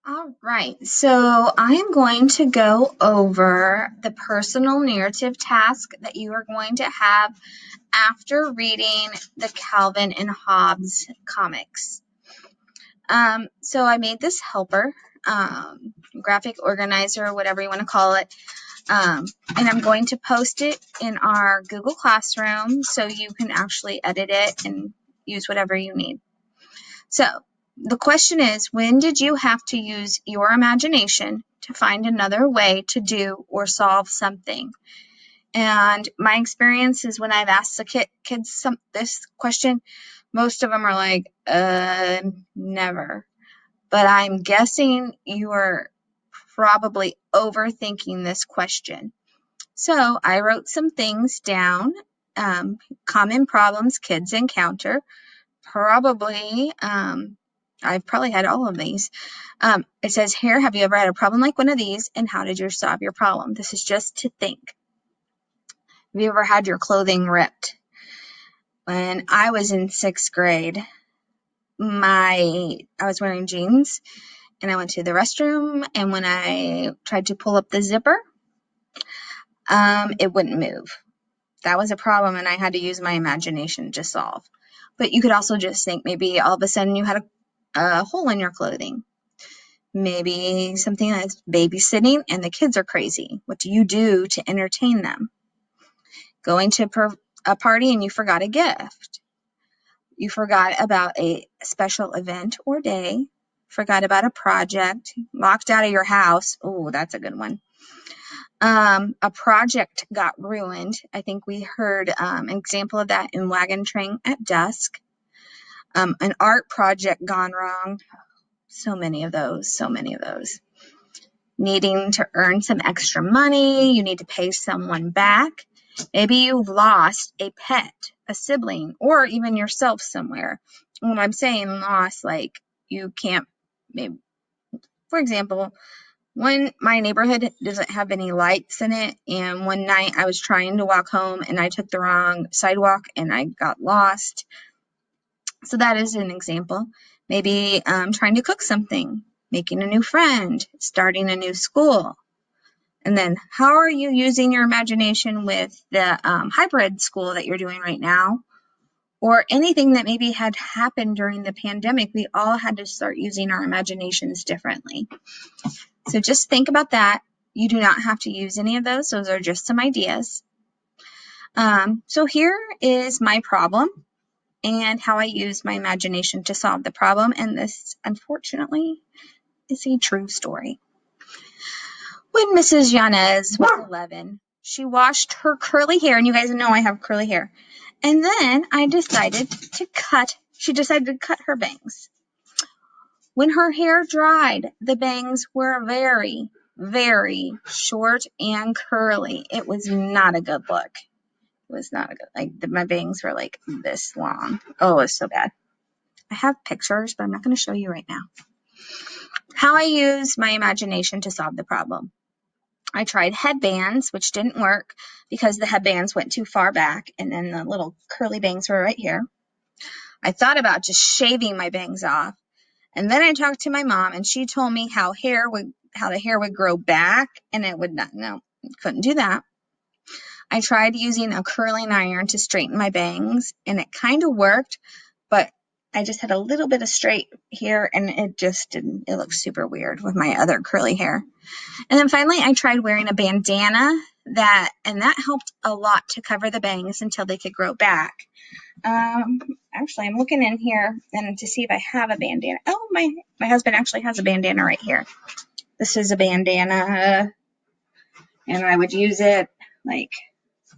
All right, so I am going to go over the personal narrative task that you are going to have after reading the Calvin and Hobbes comics. So I made this helper, graphic organizer, whatever you want to call it, and I'm going to post it in our Google Classroom so you can actually edit it and use whatever you need. So the question is, when did you have to use your imagination to find another way to do or solve something? And my experience is when I've asked the kids this question, most of them are like, never. But I'm guessing you are probably overthinking this question. So I wrote some things down, common problems kids encounter. I've probably had all of these. It says here, have you ever had a problem like one of these, and how did you solve your problem? This is just to think. Have you ever had your clothing ripped? When I was in 6th grade, I was wearing jeans, and I went to the restroom, and when I tried to pull up the zipper, it wouldn't move. That was a problem, and I had to use my imagination to solve. But you could also just think maybe all of a sudden you had a hole in your clothing. Maybe something that's babysitting and the kids are crazy. What do you do to entertain them? Going to a party and you forgot a gift. You forgot about a special event or day. Forgot about a project. Locked out of your house. Oh, that's a good one. A project got ruined. I think we heard an example of that in Wagon Train at Dusk. An art project gone wrong. So many of those. Needing to earn some extra money. You need to pay someone back. Maybe you've lost a pet, a sibling, or even yourself somewhere. When I'm saying lost, like you can't, maybe, for example, when my neighborhood doesn't have any lights in it, and one night I was trying to walk home and I took the wrong sidewalk and I got lost. So that is an example. Maybe trying to cook something, making a new friend, starting a new school. And then how are you using your imagination with the hybrid school that you're doing right now? Or anything that maybe had happened during the pandemic. We all had to start using our imaginations differently. So just think about that. You do not have to use any of those. Those are just some ideas. So here is my problem and how I use my imagination to solve the problem. And this, unfortunately, is a true story. When Mrs. Yanez was 11, she washed her curly hair, and you guys know I have curly hair. And then she decided to cut her bangs. When her hair dried, the bangs were very, very short and curly. It was not a good look. It was not a good, my bangs were like this long. Oh, it was so bad. I have pictures, but I'm not going to show you right now. How I use my imagination to solve the problem. I tried headbands, which didn't work because the headbands went too far back and then the little curly bangs were right here. I thought about just shaving my bangs off. And then I talked to my mom and she told me how the hair would grow back and it would not. No, couldn't do that. I tried using a curling iron to straighten my bangs and it kind of worked, but I just had a little bit of straight here and it just didn't, it looked super weird with my other curly hair. And then finally I tried wearing a bandana and that helped a lot to cover the bangs until they could grow back. Actually I'm looking in here and to see if I have a bandana. Oh, my husband actually has a bandana right here. This is a bandana and I would use it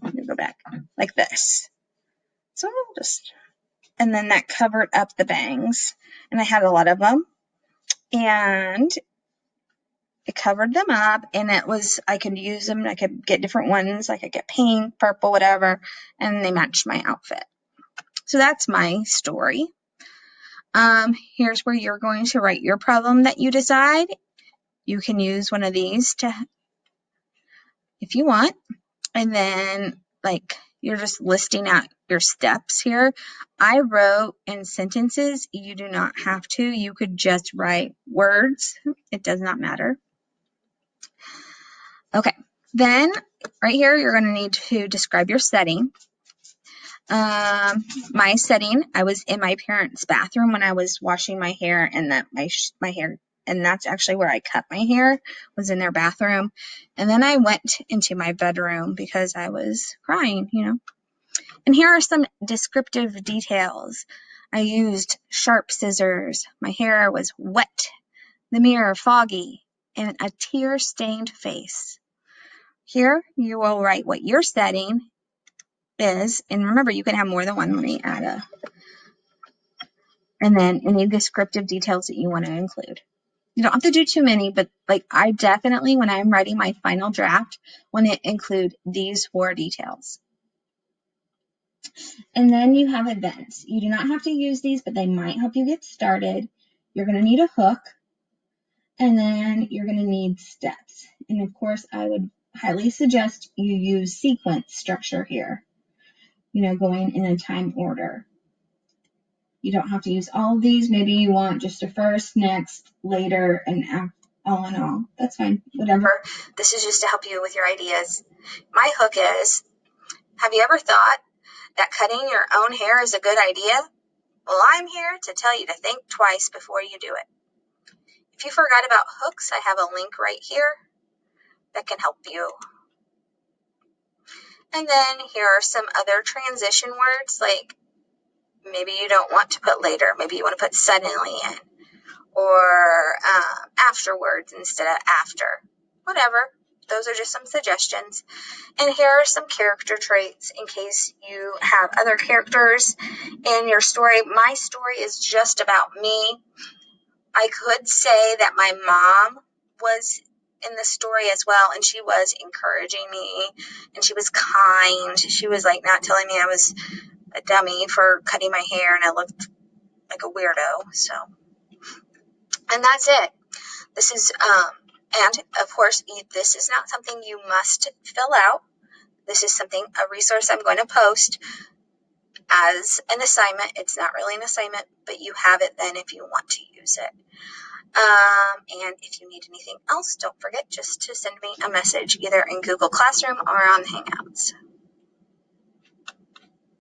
let me go back, like this. So and then that covered up the bangs and I had a lot of them and it covered them up and I could use them. I could get different ones. I could get pink, purple, whatever, and they matched my outfit. So that's my story. Here's where you're going to write your problem that you decide. You can use one of these if you want. And then You're just listing out your steps here. I wrote in sentences. You do not have to. You could just write words. It does not matter. Okay, then right here, you're going to need to describe your setting. My setting, I was in my parents' bathroom when I was washing my hair, and that my hair, and that's actually where I cut my hair, was in their bathroom. And then I went into my bedroom because I was crying, And here are some descriptive details. I used sharp scissors. My hair was wet. The mirror foggy, and a tear-stained face. Here, you will write what your setting is, and remember, you can have more than one. Let me add and then any descriptive details that you want to include. You don't have to do too many, but I definitely, when I'm writing my final draft, want to include these 4 details. And then you have events. You do not have to use these, but they might help you get started. You're going to need a hook, and then you're going to need steps. And of course, I would highly suggest you use sequence structure here, going in a time order. You don't have to use all of these. Maybe you want just a first, next, later, and all in all. That's fine. Whatever. This is just to help you with your ideas. My hook is, have you ever thought that cutting your own hair is a good idea? Well, I'm here to tell you to think twice before you do it. If you forgot about hooks, I have a link right here that can help you. And then here are some other transition words, like maybe you don't want to put later. Maybe you want to put suddenly in, or afterwards instead of after. Whatever. Those are just some suggestions. And here are some character traits in case you have other characters in your story. My story is just about me. I could say that my mom was in the story as well, and she was encouraging me, and she was kind. She was not telling me I was a dummy for cutting my hair and I looked like a weirdo. So, and that's it. This is, and of course, this is not something you must fill out. This is a resource I'm going to post as an assignment. It's not really an assignment, but you have it then if you want to use it. And if you need anything else, don't forget just to send me a message either in Google Classroom or on Hangouts.